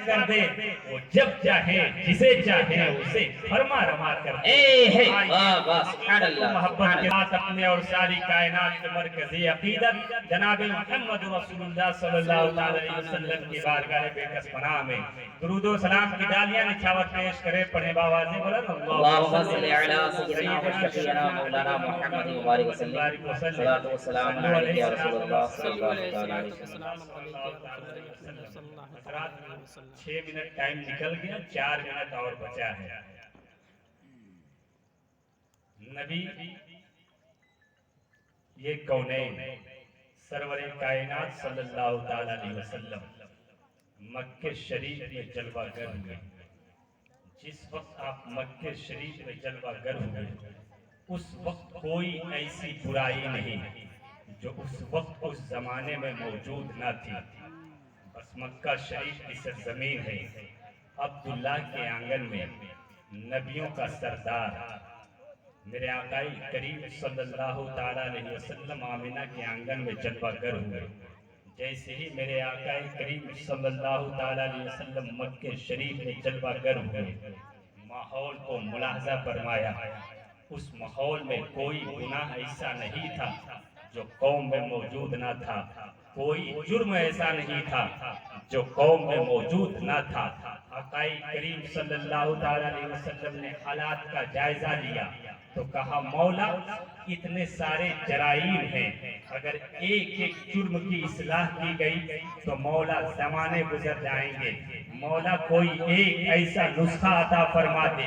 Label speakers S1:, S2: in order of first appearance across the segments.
S1: کر دے وہ جب چاہے جسے چاہے اسے فرما روا کر دے۔ محبت کے ساتھ اپنے اور ساری کائنات کے مرکزی عقیدت جناب محمد رسول اللہ صلی اللہ علیہ وسلم کی بارگاہ بے کس پناہ میں درود و سلام کی ڈالیاں نچھاور پیش کرے پڑھے باوازی بلند
S2: اللہم صلی علی سیدنا و شفیعنا مولانا محمد مبارک وسلم صلاۃ و سلام علیک یا رسول اللہ صلی اللہ علیہ وسلم۔
S1: حضرات 6 منٹ ٹائم نکل گیا، 4 منٹ اور بچا ہے۔ نبی یہ کونین سرور کائنات صلی اللہ علیہ وسلم مکہ شریف میں جلوہ گر ہوئے۔ جس وقت آپ مکہ شریف میں جلوہ گر ہوئے اس وقت کوئی ایسی برائی نہیں جو اس وقت اس زمانے میں موجود نہ تھی۔ بس مکہ شریف کی سرزمین ہے، عبداللہ کے آنگن میں نبیوں کا سردار میرے آقائی کریم صلی اللہ تعالیٰ علیہ وسلم آمنہ کے آنگن میں جلوہ گر ہوئے۔ جیسے ہی میرے آقائی کریم صلی اللہ تعالیٰ علیہ وسلم مکہ شریف میں جلوہ گر ہوئے، ماحول کو ملاحظہ فرمایا۔ اس ماحول میں کوئی گناہ ایسا نہیں تھا جو قوم میں موجود نہ تھا، کوئی جرم ایسا نہیں تھا جو قوم میں موجود نہ تھا۔ آقائی کریم صلی اللہ تعالیٰ علیہ وسلم نے حالات کا جائزہ لیا تو کہا مولا اتنے سارے جرائم ہیں، اگر ایک ایک جرم کی اصلاح کی گئی تو مولا زمانے گزر جائیں گے۔ مولا کوئی ایک ایسا نسخہ عطا فرما دے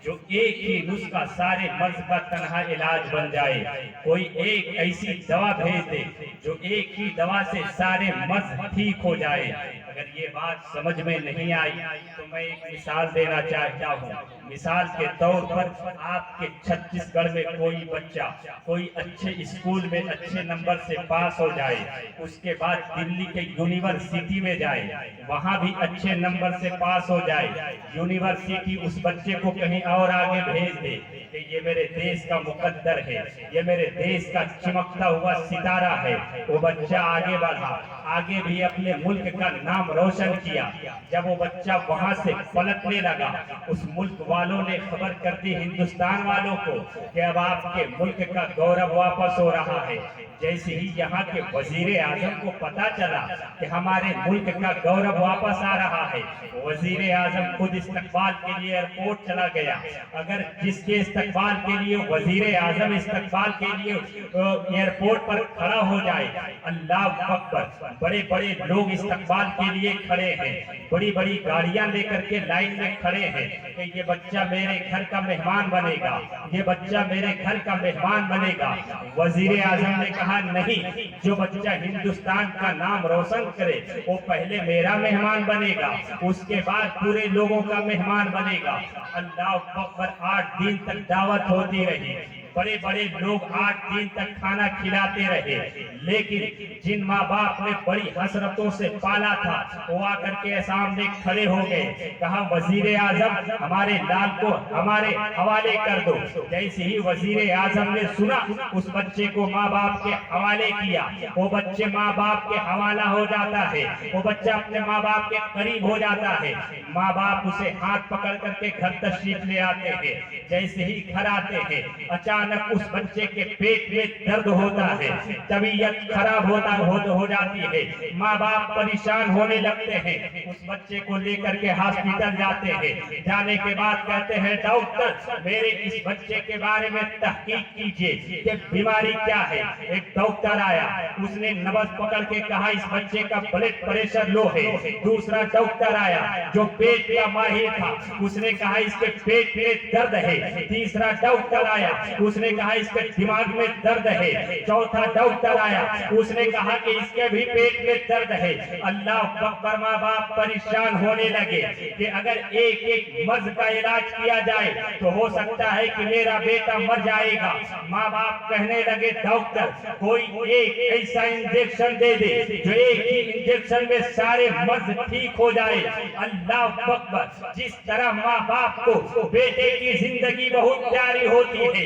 S1: جو ایک ہی نسخہ سارے مرض کا تنہا علاج بن جائے، کوئی ایک ایسی دوا بھیج دے جو ایک ہی دوا سے سارے مرض ٹھیک ہو جائے۔ اگر یہ بات سمجھ میں نہیں آئی تو میں ایک مثال دینا چاہتا ہوں۔ مثال کے طور پر آپ کے چھتیس گڑھ میں کوئی بچہ کوئی اچھے اسکول میں اچھے نمبر سے پاس ہو جائے، اس کے بعد دلی کے یونیورسٹی میں جائے، وہاں بھی اچھے نمبر سے پاس ہو جائے، یونیورسٹی اس بچے کو کہیں اور آگے بھیج دے کہ یہ میرے دیش کا مقدر ہے، یہ میرے دیش کا چمکتا ہوا ستارہ ہے۔ وہ بچہ آگے بڑھا، آگے بھی اپنے ملک کا نام روشن کیا۔ جب وہ بچہ وہاں سے پلٹنے لگا، اس ملک والوں نے خبر کر دی ہندوستان والوں کو کہ اب آپ کے ملک کا گورو واپس ہو رہا ہے۔ جیسے ہی یہاں کے وزیر اعظم کو پتا چلا کہ ہمارے ملک کا گورو واپس آ رہا ہے، وزیر اعظم خود استقبال کے لیے ایئرپورٹ چلا گیا۔ اگر جس کے استقبال کے لیے وزیر اعظم استقبال کے لیے ایئرپورٹ پر کھڑا ہو جائے، اللہ اکبر، بڑے بڑے لوگ استقبال کے لیے کھڑے ہیں، بڑی بڑی گاڑیاں لے کر کے لائن میں کھڑے ہیں کہ یہ بچہ میرے گھر کا مہمان بنے گا، یہ بچہ میرے گھر کا مہمان بنے گا۔ وزیر اعظم نے کہا نہیں، جو بچہ ہندوستان کا نام روشن کرے وہ پہلے میرا مہمان بنے گا، اس کے بعد پورے لوگوں کا مہمان بنے گا۔ اللہ اکبر، 8 دن تک دعوت ہوتی رہی، بڑے بڑے لوگ 8 دن تک کھانا کھلاتے رہے، لیکن جن ماں باپ نے بڑی حسرتوں سے پالا تھا وہ آ کر کے سامنے کھڑے ہو گئے، کہا وزیر اعظم ہمارے لال کو ہمارے حوالے کر دو۔ جیسے ہی وزیر اعظم نے سنا اس بچے کو ماں باپ کے حوالے کیا، وہ بچے ماں باپ کے حوالہ ہو جاتا ہے، وہ بچہ اپنے ماں باپ کے قریب ہو جاتا ہے، ماں باپ اسے ہاتھ پکڑ کر کے گھر تشریف لے آتے ہیں۔ جیسے ہی گھر آتے ہیں اچانک اس بچے کے پیٹ میں درد ہوتا ہے، طبیعت خراب ہو جاتی ہے، ماں باپ پریشان ہونے لگتے ہیں، اس بچے کو لے کر کے ہاسپٹل جاتے ہیں۔ جانے کے بعد کہتے ہیں ڈاکٹر میرے اس بچے کے بارے میں تحقیق کیجئے کہ بیماری کیا ہے۔ ایک ڈاکٹر آیا، اس نے نبض پکڑ کے کہا اس بچے کا بلڈ پریشر لو ہے۔ دوسرا ڈاکٹر آیا جو پیٹ کا ماہر تھا، اس نے کہا اس کے پیٹ میں درد ہے۔ تیسرا ڈاکٹر آیا، اس نے کہا اس کے دماغ میں درد ہے۔ چوتھا ڈاکٹر آیا، اس نے کہا کہ اس کے بھی پیٹ میں درد ہے۔ اللہ اکبر، ماں باپ پریشان ہونے لگے کہ اگر ایک ایک مرض کا علاج کیا جائے تو ہو سکتا ہے کہ میرا بیٹا مر جائے گا۔ ماں باپ کہنے لگے ڈاکٹر کوئی ایک ایسا انجیکشن دے دے جو ایک ہی انجیکشن میں سارے مرض ٹھیک ہو جائے۔ اللہ اکبر، جس طرح ماں باپ کو بیٹے کی زندگی بہت پیاری ہوتی ہے،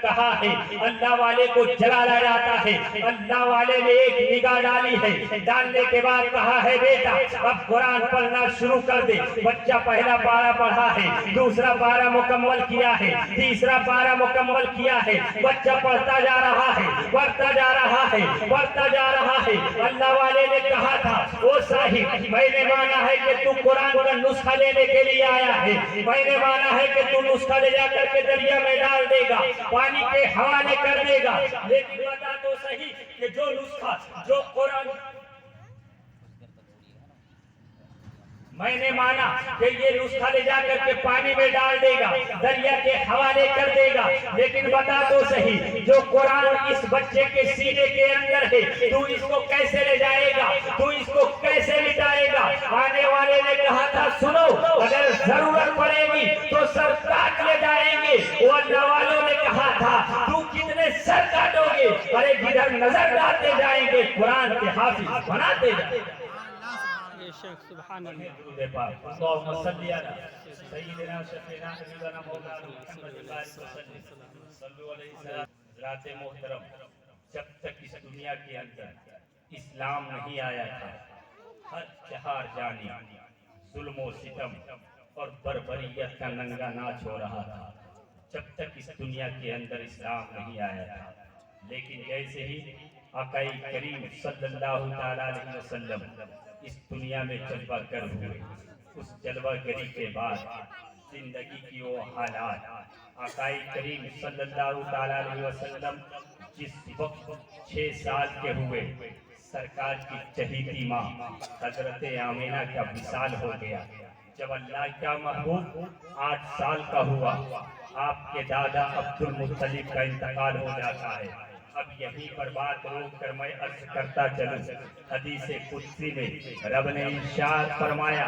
S1: کہا ہے اللہ والے کو جلایا جاتا ہے. اللہ والے نے ایک نگاہ ڈالی ہے, ڈالنے کے بعد کہا ہے بیٹا اب قرآن پڑھنا شروع کر دے. بچہ پہلا پارہ پڑھا ہے, دوسرا پارہ مکمل کیا ہے, تیسرا پارہ مکمل کیا ہے. بچہ پڑھتا جا رہا ہے, پڑھتا جا رہا ہے, پڑھتا جا رہا ہے. اللہ والے نے کہا تھا او صاحب میں نے مانا ہے کہ تو قرآن کا نسخہ لینے کے لیے آیا ہے, میں نے مانا ہے کہ تو نسخہ لے جا کر کے دریا میں ڈال دے گا, پانی کے حوالے کر دے گا. لیکن بتا تو صحیح کہ جو نسخہ جو قرآن میں نے مانا کہ یہ نسخہ لے جا کر کے پانی میں ڈال دے گا, دریا کے حوالے کر دے گا. لیکن بتا تو صحیح جو قرآن اس بچے کے سینے کے اندر ہے تو اس کو کیسے لے جائے گا, تو اس کو کیسے مٹائے گا. آنے والے نے کہا تھا سنو اگر ضرورت پڑے گی تو سر کاٹ لے جائیں گے. وہ اللہ والوں نے کہا تھا تو کتنے سر کاٹو گے, ارے جدھر نظر ڈالتے جائیں گے قرآن کے حافظ بناتے جائیں گے.
S3: سبحان اللہ.
S1: اللهم صل على سيدنا شفيعنا حبيبنا مولانا محمد وسلم صلوا علیہ وسلم. حضرات محترم, جب تک اس دنیا کے اندر اسلام نہیں آیا تھا ہر چہار جانب ظلم و ستم اور بربریت کا ننگا ناچ ہو رہا تھا. جب تک اس دنیا کے اندر اسلام نہیں آیا تھا. لیکن جیسے ہی آقا کریم صلی اللہ تعالی علیہ وسلم اس دنیا میں جلوہ گر ہوئے, اس جلوہ گری کے بعد زندگی کی وہ حالات آقا کریم صلی اللہ تعالی علیہ وسلم جس وقت 6 سال کے ہوئے سرکار کی چہیتی ماں حضرت آمینہ کا وصال ہو گیا. جب اللہ کا محبوب 8 سال کا ہوا آپ کے دادا عبد المطلب کا انتقال ہو جاتا ہے. اب یہیں پر بات روک کر میں عرض کرتا چلوں, حدیث قدسی میں رب نے ارشاد فرمایا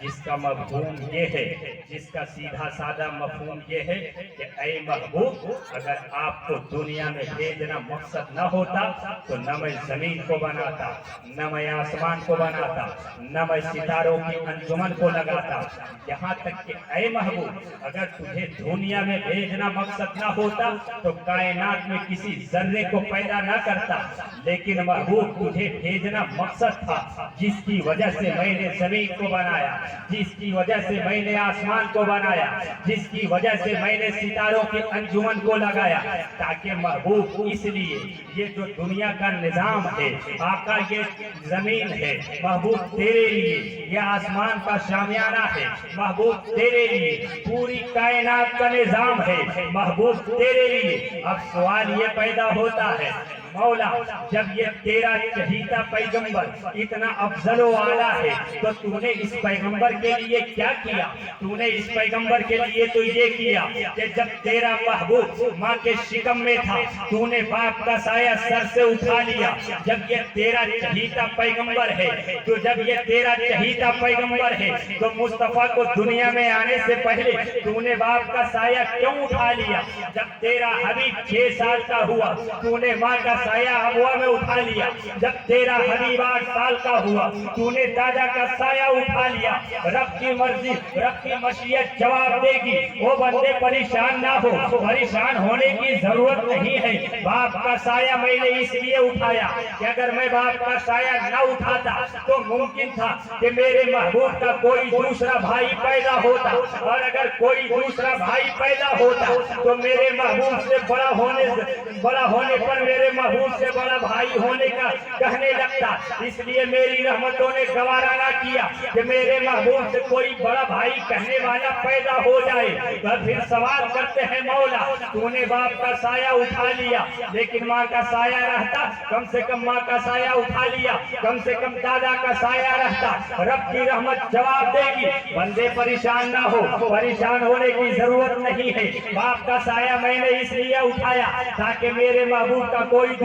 S1: جس کا مفہوم یہ ہے, جس کا سیدھا سادہ مفہوم یہ ہے کہ اے محبوب اگر آپ کو دنیا میں بھیجنا مقصد نہ ہوتا تو نہ میں زمین کو بناتا, نہ میں آسمان کو بناتا, نہ میں ستاروں کی انجمن کو لگاتا. یہاں تک کہ اے محبوب اگر تجھے دنیا میں بھیجنا مقصد نہ ہوتا تو کائنات میں کسی ذرے کو پیدا نہ کرتا. لیکن محبوب تجھے بھیجنا مقصد تھا جس کی وجہ سے میں نے زمین کو بنایا, جس کی وجہ سے میں نے آسمان کو بنایا, جس کی وجہ سے میں نے ستاروں کی انجمن کو لگایا, تاکہ محبوب اس لیے یہ جو دنیا کا نظام ہے آقا یہ زمین ہے محبوب تیرے لیے, یہ آسمان کا شامیانہ ہے محبوب تیرے لیے, پوری کائنات کا نظام ہے محبوب تیرے لیے. اب سوال یہ پیدا ہوتا ہے مولا جب یہ تیرا چہیتا پیغمبر اتنا افضل و اعلیٰ ہے تو تو نے اس پیغمبر کے لیے کیا کیا؟ تو نے اس پیغمبر کے لیے تو یہ کیا کہ جب تیرا محبوب ماں کے شکم میں تھا تو نے باپ کا سایہ سر سے اٹھا لیا. جب یہ تیرا چہیتا پیغمبر ہے تو جب یہ تیرا چہیتا پیغمبر ہے تو مصطفیٰ کو دنیا میں آنے سے پہلے تو نے باپ کا سایہ کیوں اٹھا لیا؟ جب تیرا حبیب 6 سال کا ہوا تو نے ماں کا سایہ ابوا میں اٹھا لیا. جب تیرا حبیب 8 سال کا ہوا تو نے دادا کا سایہ اٹھا لیا. رب کی مرضی رب کی مشیت جواب دے گی, وہ بندے پریشان نہ ہو, پریشان ہونے کی ضرورت نہیں ہے. باپ کا سایہ میں نے اس لیے اٹھایا کہ اگر میں باپ کا سایہ نہ اٹھاتا تو ممکن تھا کہ میرے محبوب کا کوئی دوسرا بھائی پیدا ہوتا, اور اگر کوئی دوسرا بھائی پیدا ہوتا تو میرے محبوب سے بڑا ہونے پر میرے محبوب سے بڑا بھائی ہونے کا کہنے لگتا. اس لیے میری رحمتوں نے گوارا نہ کیا کہ میرے محبوب سے کوئی بڑا بھائی کہنے والا پیدا ہو جائے. پھر سوال کرتے ہیں مولا تو نے باپ کا سایہ اٹھا لیا لیکن ماں کا سایہ رہتا, کم سے کم ماں کا سایہ اٹھا لیا, کم سے کم دادا کا سایہ رہتا. رب کی رحمت جواب دے گی بندے پریشان نہ ہو, پریشان ہونے کی ضرورت نہیں ہے. باپ کا سایہ میں نے اس لیے اٹھایا تاکہ میرے محبوب کا کوئی